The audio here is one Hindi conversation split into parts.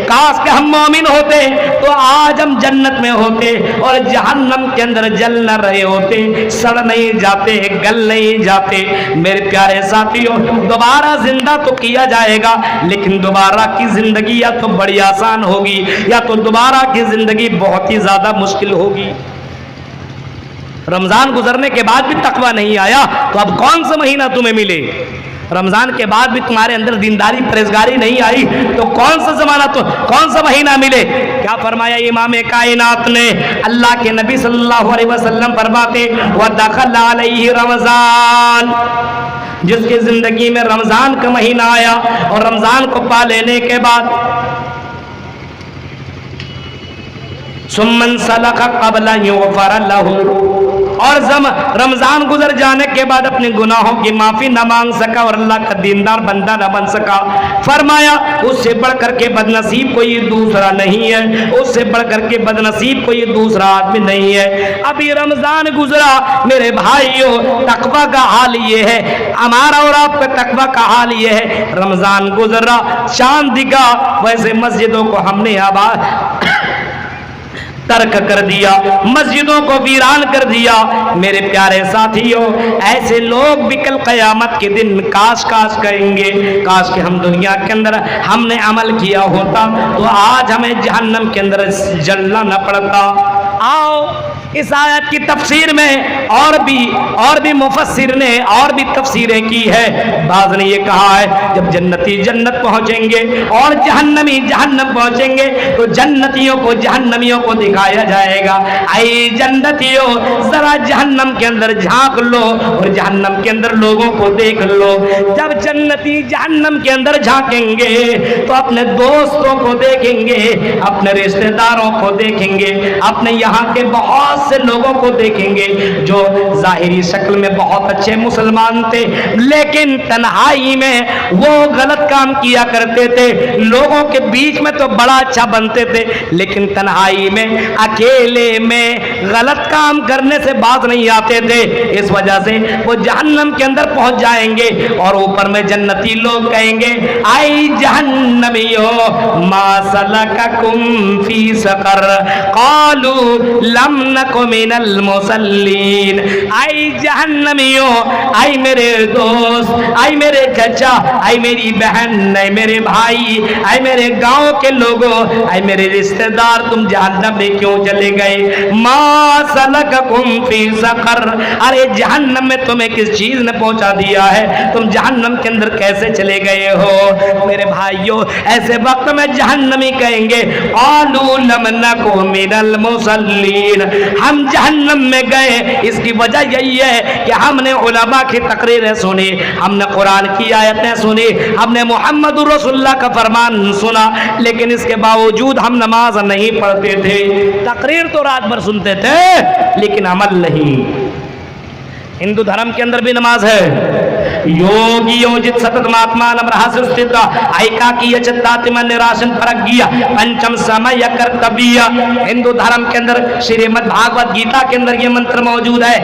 काश के हम मोमिन होते तो आज हम जन्नत में होते और जहन्नम के अंदर जल न रहे होते, सड़ नहीं जाते, गल नहीं जाते। मेरे प्यारे साथियों, दोबारा जिंदा तो किया जाएगा, लेकिन दोबारा की जिंदगी या तो बड़ी आसान होगी या तो दोबारा की जिंदगी बहुत ही ज्यादा मुश्किल होगी। रमजान गुजरने के बाद भी तकवा नहीं आया तो अब कौन सा महीना तुम्हें मिले? रमजान के बाद भी तुम्हारे अंदर दीनदारी परहेजगारी नहीं आई तो कौन सा जमाना, तो कौन सा महीना मिले? क्या फरमाया इमाम कायनात ने? अल्लाह के नबी सल्लल्लाहु अलैहि वसल्लम फरमाते व दखल अलैहि रमजान, जिसकी जिंदगी में रमजान का महीना आया और रमजान को पा लेने के बाद सुम्मन सलख क़ब्ल युग़फ़र लहू, और जब रमजान गुजर जाने के बाद अपने गुनाहों की माफी न मांग सका और अल्लाह का दीनदार बंदा न बन सका, फरमाया उससे बढ़कर के बदनसीब कोई दूसरा नहीं है, उससे बढ़कर के बदनसीब कोई दूसरा आदमी नहीं है। अभी रमजान गुजरा मेरे भाइयों, तकवा का हाल ये है, हमारा और आपका तकवा का हाल ये है। रमजान गुजरा, चांद दिखा, वैसे मस्जिदों को हमने आबाद तर्क कर दिया, मस्जिदों को वीरान कर दिया। मेरे प्यारे साथियों, ऐसे लोग भी कल क़यामत के दिन काश काश करेंगे, काश कि हम दुनिया के अंदर हमने अमल किया होता तो आज हमें जहन्नम के अंदर जलना न पड़ता। आओ इस आयत की तफसीर में और भी मुफस्सिर ने और भी तफसीरें की है। बाज़ ने ये कहा है जब जन्नती जन्नत पहुंचेंगे और जहन्नमी जहन्नम पहुंचेंगे तो जन्नतियों को जहन्नमियों को दिखाया जाएगा, आई जन्नतियों जरा जहन्नम के अंदर झांक लो और जहन्नम के अंदर लोगों को देख लो। जब जन्नती जहन्नम के अंदर झांकेंगे तो अपने दोस्तों को देखेंगे, अपने रिश्तेदारों को देखेंगे, अपने यहाँ के बहुत से लोगों को देखेंगे जो जाहिरी शक्ल में बहुत अच्छे मुसलमान थे, लेकिन तन्हाई में वो गलत काम किया करते थे। लोगों के बीच में तो बड़ा अच्छा बनते थे, लेकिन तन्हाई में अकेले में गलत काम करने से बात नहीं आते थे। इस वजह से वो जहन्नम के अंदर पहुंच जाएंगे और ऊपर में जन्नती लोग कहेंगे आई जहन्नमियो मा सलककुम फी सकर कालू लम नकु मिनल मुसल्लीन। आई जहन्नमियो, आई मेरे दोस्त, आई मेरे चचा, आई मेरी बहन, आई मेरे भाई, आई मेरे गांव के लोगों, आई मेरे रिश्तेदार, तुम जहन्नम में क्यों चले गए? मा सलककुम फी सकर, अरे जहन्नम में तुम्हें किस चीज ने पहुंचा दिया है? तुम जहन्नम के अंदर कैसे चले गए हो? मेरे भाइयों, ऐसे वक्त में जहन्नमी कहेंगे आलू लम नकु मिनल मुसल्लीन, हम जहन्नम में गए इसकी वजह यही है कि हमने उलमा की तकरीरें सुनी, हमने कुरान की आयतें सुनी, हमने मोहम्मद रसूलुल्लाह का फरमान सुना, लेकिन इसके बावजूद हम नमाज नहीं पढ़ते थे। तकरीर तो रात भर सुनते थे लेकिन अमल नहीं। हिंदू धर्म के अंदर भी नमाज है। योगी योजित सतत महात्मान रहस्यस्थित ऐका की यचतातिम निराशन प्रज्ञा पंचम समय कर्तव्य। हिंदू धर्म के अंदर श्रीमद् भागवत गीता के अंदर ये मंत्र मौजूद है।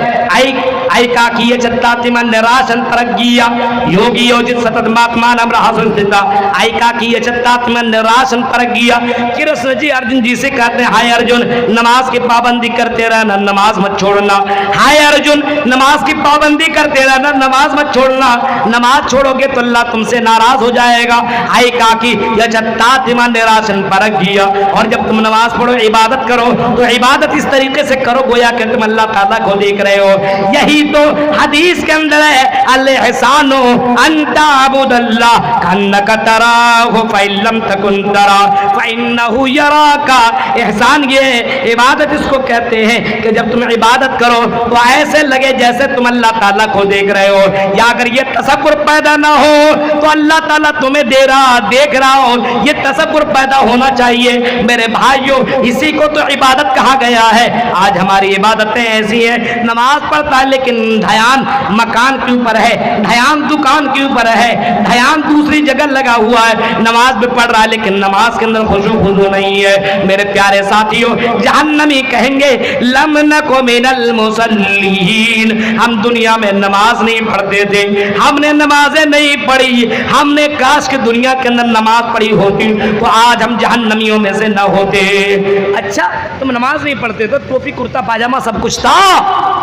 ऐका की यचतातिम निराशन प्रज्ञा योगी योजित सतत महात्मान रहस्यस्थित ऐका की यचतातिम निराशन प्रज्ञा। कृष्ण जी अर्जुन जी से कहते हैं हाय अर्जुन, नमाज की पाबंदी करते रहना, नमाज मत छोड़ना। हाय अर्जुन, नमाज की पाबंदी करते रहना, नमाज मत छोड़ना। नमाज छोड़ोगे तो अल्लाह तुमसे नाराज हो जाएगा। आई काकी यचत्तातिमा निराशन परगिया, और जब तुम नमाज पढ़ो इबादत करो तो इबादत इस तरीके से करो गोया कि तुम अल्लाह ताला को देख रहे हो। यही तो हदीस के अंदर है अल एहसानो अंता अबुदल्लाह कन्नका तराहु फइल्लम तकुन तरा फइन्नहु यराका। एहसान ये इबादत इसको कहते हैं कि जब तुम इबादत करो तो ऐसे लगे जैसे तुम अल्लाह ताला को देख रहे हो, या अगर ये तसव्वुर पैदा ना हो तो अल्लाह ताला तुम्हें देख रहा हो, ये तसव्वुर पैदा होना चाहिए। मेरे भाइयों, इसी को तो इबादत कहा गया है। आज हमारी इबादतें ऐसी हैं, नमाज पढ़ता है लेकिन ध्यान मकान के ऊपर है, ध्यान दुकान के ऊपर है, ध्यान दूसरी जगह लगा हुआ है। नमाज भी पढ़ रहा है लेकिन नमाज के अंदर खुशू नहीं है। मेरे प्यारे साथियों, जहन्नमी कहेंगे लम नको मिनल मुसल्लीन, हम दुनिया में नमाज नहीं पढ़ते थे, हमने नमाजें नहीं पढ़ी, हमने काश के दुनिया के अंदर नमाज पढ़ी होती तो आज हम जहन्नमियों में से न होते। अच्छा तुम नमाज नहीं पढ़ते तो टोपी कुर्ता पाजामा सब कुछ था,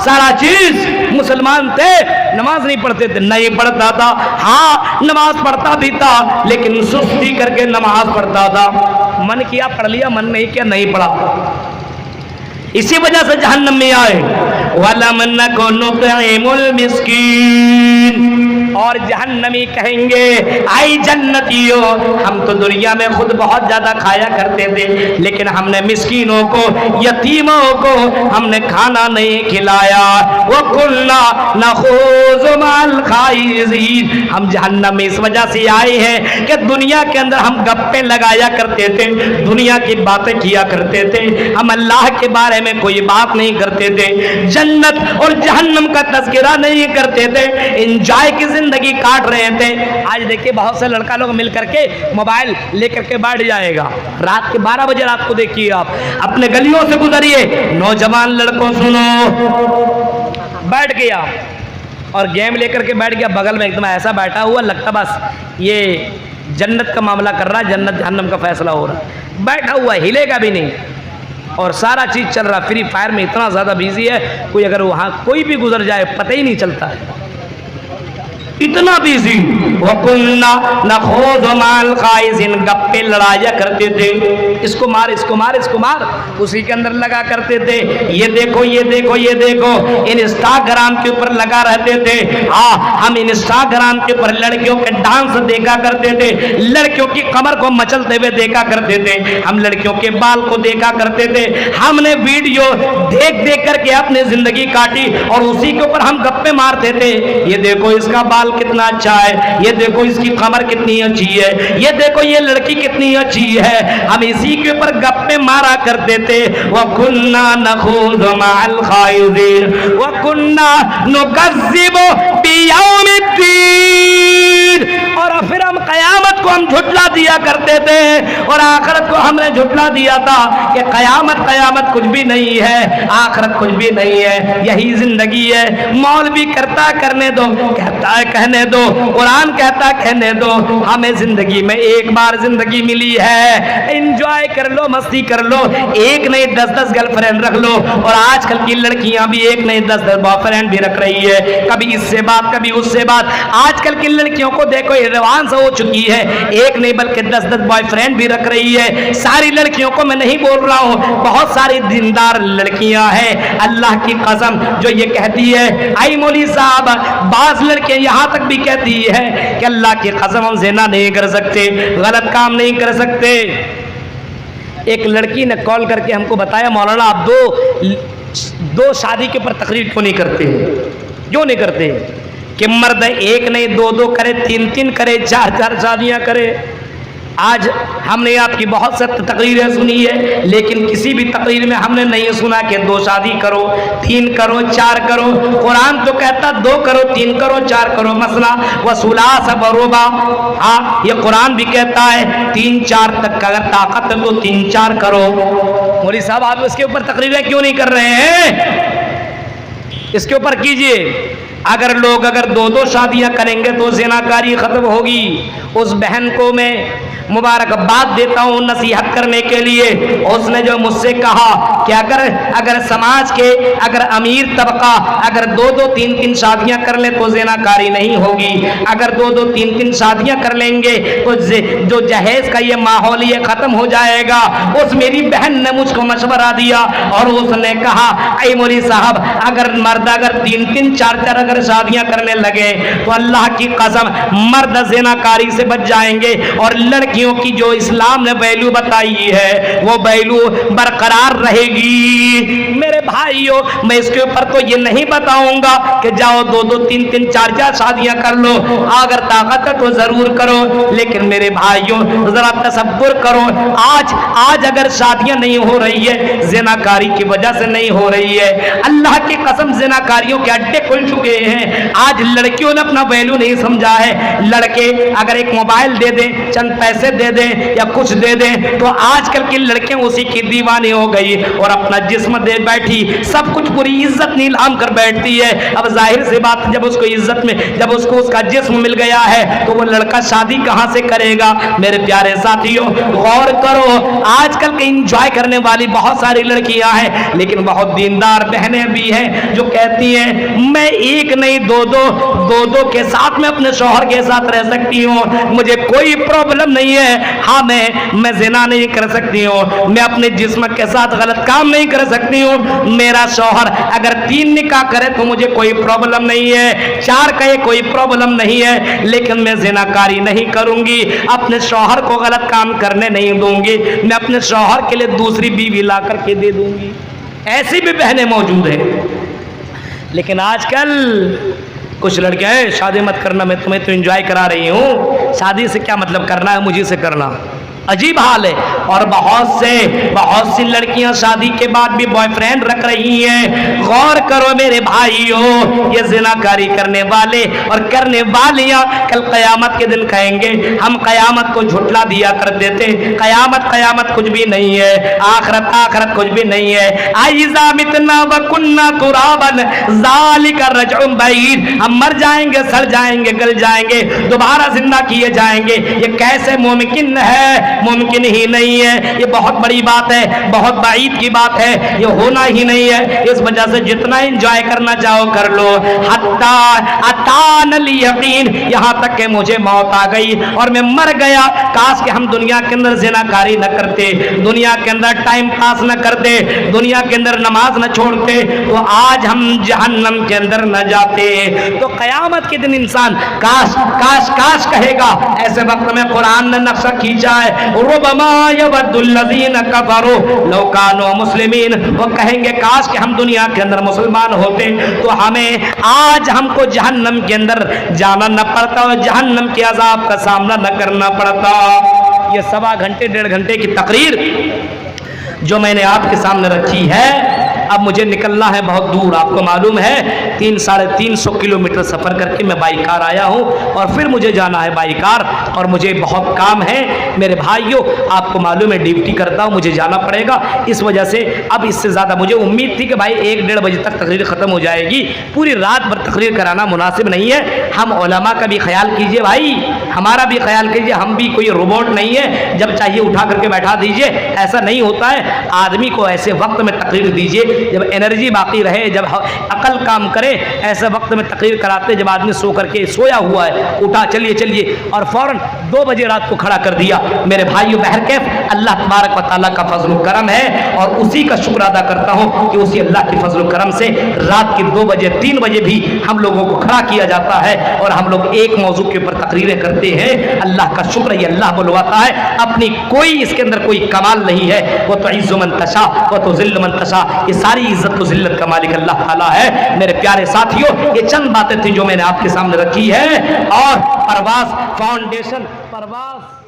सारा चीज, मुसलमान थे, नमाज नहीं पढ़ते थे? नहीं पढ़ता था। हाँ नमाज पढ़ता भी था लेकिन सुस्ती करके नमाज पढ़ता था। मन किया पढ़ लिया, मन नहीं किया नहीं पढ़ा, इसी वजह से जहन्नम में आए। वलम नकुनु तुइमुल मिस्कीन, और जहन्नमी कहेंगे आई जन्नतियों, हम तो दुनिया में खुद बहुत ज्यादा खाया करते थे लेकिन हमने मिस्कीनों को, यतीमों को हमने खाना नहीं खिलाया। वो कुल्ला नखूज़ु मअल खाइज़ीन, हम जहन्नम में इस वजह से आए हैं कि दुनिया के अंदर हम गप्पे लगाया करते थे, दुनिया की बातें किया करते थे, हम अल्लाह के बारे में कोई बात नहीं करते थे, जन्नत और जहन्नम का तज़किरा नहीं करते थे, एंजॉय की जिंदगी काट रहे थे। आज देखिए बहुत से लड़का लोग मिल करके मोबाइल लेकर के बैठ जाएगा, रात के 12 बजे रात को देखिए आप अपने गलियों से गुजरिए, नौजवान लड़कों सुनो, बैठ गया और गेम लेकर के बैठ गया, बगल में एकदम ऐसा बैठा हुआ लगता बस ये जन्नत का मामला कर रहा है, जन्नत जहन्नम का फैसला हो रहा है, बैठा हुआ हिलेगा भी नहीं और सारा चीज़ चल रहा। फ्री फायर में इतना ज़्यादा बिजी है, कोई अगर वहाँ कोई भी गुजर जाए पता ही नहीं चलता है, इतना बिजी। वकुन्ना नखूज़ु मअल खाइज़ीन, गप्पे लड़ाया करते थे, इसको मार इसको मार इसको मार, उसी के अंदर लगा करते थे। ये देखो ये देखो ये देखो, इंस्टाग्राम के ऊपर लगा रहते थे। हाँ हम इंस्टाग्राम के ऊपर लड़कियों के डांस देखा करते थे, लड़कियों की कमर को मचलते हुए देखा करते थे, हम लड़कियों के बाल को देखा करते थे। हमने वीडियो देख देख करके अपनी जिंदगी काटी और उसी के ऊपर हम गप्पे मारते थे। ये देखो इसका बाल कितना अच्छा है, ये देखो इसकी कमर कितनी अच्छी है, ये देखो ये लड़की कितनी अच्छी है, हम इसी के ऊपर गप्पे मारा करते थे। वकुन्ना नखूज़ु मअल खाइज़ीन वकुन्ना नुकज़्ज़िबु बियौमिद्दीन, और फिर हम कयामत को हम झुठला दिया करते थे और आखिरत को हमने झुठला दिया था कि कयामत कयामत कुछ भी नहीं है, आखिरत कुछ भी नहीं है, यही जिंदगी है। मौलवी करता करने दो, कहता है कहने दो, कुरान कहता कहने दो, हमें जिंदगी में एक बार जिंदगी मिली है, एंजॉय कर लो, मस्ती कर लो, एक नहीं 10-10 गर्लफ्रेंड रख लो। और आजकल की लड़कियां भी एक नहीं 10-10 बॉयफ्रेंड भी रख रही है, कभी इससे बात कभी उससे बात। आजकल की लड़कियों को देखो एडवांस हो चुकी है, एक नहीं बल्कि 10-10 बॉयफ्रेंड भी रख रही है। सारी लड़कियों को मैं नहीं बोल रहा हूँ, बहुत सारी दीनदार लड़कियां हैं अल्लाह की कसम जो ये कहती है, आई मौली साहब बाज लड़कियां यहाँ तक भी कहती है कि अल्लाह की कसम हम ज़िना नहीं कर सकते, गलत काम नहीं कर सकते। एक लड़की ने कॉल करके हमको बताया, मौलाना आप दो शादी के ऊपर तकरीर क्यों नहीं करते, क्यों नहीं करते कि मर्द एक नहीं 2-2 करे, 3-3 करे, 4-4 शादियां करे। आज हमने आपकी बहुत सी तकरीरें सुनी है लेकिन किसी भी तकरीर में हमने नहीं सुना कि 2 शादी करो, 3 करो, 4 करो। कुरान तो कहता 2 करो, 3 करो, 4 करो, मसला व सुलास व रुबा। हाँ ये कुरान भी कहता है 3-4 तक अगर ताकत है तो 3-4 करो। मौलवी साहब आप इसके ऊपर तकरीरें क्यों नहीं कर रहे हैं, इसके ऊपर कीजिए। अगर लोग 2-2 शादियां करेंगे तो ज़िनाकारी ख़त्म होगी। उस बहन को मैं मुबारकबाद देता हूँ नसीहत करने के लिए, उसने जो मुझसे कहा कि अगर समाज के अमीर तबका 2-2 3-3 शादियां कर ले तो ज़िनाकारी नहीं होगी, अगर 2-2 3-3 शादियां कर लेंगे तो जो जहेज का ये माहौल ये ख़त्म हो जाएगा। उस मेरी बहन ने मुझको मशवरा दिया और उसने कहा ऐ मौलवी साहब अगर मर्द 3-3 4-4 अगर शादियां करने लगे तो अल्लाह की कसम मर्द ज़िनाकारी से बच जाएंगे और लड़कियों की जो इस्लाम ने वैल्यू बताई है वो वैल्यू बरकरार रहेगी। मेरे भाइयों मैं इसके ऊपर तो ये नहीं बताऊंगा कि जाओ 2-2 3-3 4-4 शादियां कर लो, अगर ताकत है तो जरूर करो, लेकिन मेरे भाइयों जरा तसब्बुर करो। आज अगर शादियां नहीं हो रही है ज़िनाकारी की वजह से नहीं हो रही है। अल्लाह की कसम ज़िनाकारियों के अड्डे खुल चुके हैं। आज लड़कियों ने अपना वैल्यू नहीं समझा है। लड़के अगर एक मोबाइल दे दें, चंद पैसे दे दें या कुछ दे दें तो आजकल की लड़कियां उसी की दीवानी हो गई और अपना जिस्म दे बैठी, सब कुछ पूरी इज्जत नीलाम कर बैठती है। अब जाहिर सी बात, जब उसको इज्जत में, जब उसको उसका जिस्म मिल गया है तो वो लड़का शादी कहां से करेगा? मेरे प्यारे साथियों, गौर करो, आजकल के इंजॉय करने वाली बहुत सारी लड़कियां हैं, लेकिन बहुत दीनदार बहनें भी हैं जो कहती हैं मैं एक नहीं दो दो के साथ में अपने शौहर के साथ रह सकती हूँ, मुझे कोई प्रॉब्लम नहीं है। हाँ, मैं जिना नहीं कर सकती हूँ, मैं अपने जिस्म के साथ गलत काम नहीं कर सकती हूँ। मेरा शौहर अगर 3 निकाह करे तो मुझे कोई प्रॉब्लम नहीं है, 4 कहे कोई प्रॉब्लम नहीं है, लेकिन मैं जिनाकारी नहीं करूंगी, अपने शौहर को गलत काम करने नहीं दूंगी, मैं अपने शौहर के लिए दूसरी बीवी ला करके दे दूंगी। ऐसी भी बहनें मौजूद हैं। लेकिन आजकल कुछ लड़के हैं, शादी मत करना, मैं तुम्हें तो एंजॉय करा रही हूँ, शादी से क्या मतलब करना है मुझे से करना। अजीब हाल है। और बहुत सी लड़कियां शादी के बाद भी बॉयफ्रेंड रख रही हैं। गौर करो मेरे भाइयों, ये ज़िनाकारी करने वाले और करने वालियां कल क़यामत के दिन कहेंगे हम क़यामत को झुठला दिया करते थे, क़यामत कुछ भी नहीं है, आखिरत कुछ भी नहीं है। आइज़ा मितना व कुन्ना तुराबन ज़ालिका रज्उन बईद, हम मर जाएंगे, सड़ जाएंगे, गल जाएंगे, दोबारा जिंदा किए जाएंगे, ये कैसे मुमकिन है? मुमकिन ही नहीं है। ये बहुत बड़ी बात है, बहुत बाईद की बात है, ये होना ही नहीं है। इस वजह से जितना एंजॉय करना चाहो कर लो। हत्ता अतानल यकीन, यहाँ तक कि मुझे मौत आ गई और मैं मर गया, काश कि हम दुनिया के अंदर ज़िनाकारी न करते, दुनिया के अंदर टाइम पास न करते, दुनिया के अंदर नमाज न छोड़ते, तो आज हम जहन्नम के अंदर न जाते। तो क़यामत के दिन इंसान काश काश काश कहेगा। ऐसे वक्त में कुरान ने नक्शा खींचा है, रुबमा यवद्दुल्लज़ीना कफ़रू लौ कानू मुस्लिमीन, वो कहेंगे काश कि हम दुनिया के अंदर मुसलमान होते तो हमें आज हमको जहन्नम के अंदर जाना न पड़ता और जहन्नम के अज़ाब का सामना न करना पड़ता। ये 1.25 घंटे 1.5 घंटे की तकरीर जो मैंने आपके सामने रखी है, अब मुझे निकलना है बहुत दूर। आपको मालूम है 300-350 किलोमीटर सफ़र करके मैं बाई कार आया हूँ और फिर मुझे जाना है बाई कार और मुझे बहुत काम है मेरे भाइयों। आपको मालूम है ड्यूटी करता हूँ, मुझे जाना पड़ेगा। इस वजह से अब इससे ज़्यादा मुझे उम्मीद थी कि भाई 1-1:30 बजे तक तकरीर ख़त्म हो जाएगी, पूरी रात भर तकरीर कराना मुनासिब नहीं है। हम उलमा का भी ख्याल कीजिए भाई, हमारा भी ख्याल कीजिए, हम भी कोई रोबोट नहीं है जब चाहिए उठा करके बैठा दीजिए, ऐसा नहीं होता है। आदमी को ऐसे वक्त में तकरीर दीजिए जब एनर्जी बाकी रहे, जब अकल काम करे। ऐसे वक्त में तकरीर कराते जब आदमी सो करके सोया हुआ है, उठा चलिए चलिए और फौरन 2 बजे रात को खड़ा कर दिया। मेरे भाइयों बहरकैफ अल्लाह तबारक व तआला का फजल करम है और उसी का शुक्र अदा करता हूँ कि उसी अल्लाह के फजल करम से रात के 2 बजे 3 बजे भी हम लोगों को खड़ा किया जाता है और हम लोग एक मौजू के ऊपर तकरीरें करते हैं। अल्लाह का शुक्र, ये अल्लाह बुलवाता है, अपनी कोई इसके अंदर कोई कमाल नहीं है। वो तो इज़्ज़ु मन तशा व तो ज़िल्ल मन तशा, ये सारी इज्जत तो जिल्लत का मालिक अल्लाह ताला है। मेरे प्यारे साथियों, ये चंद बातें थी जो मैंने आपके सामने रखी है। और परवाज़ फाउंडेशन, परवाज़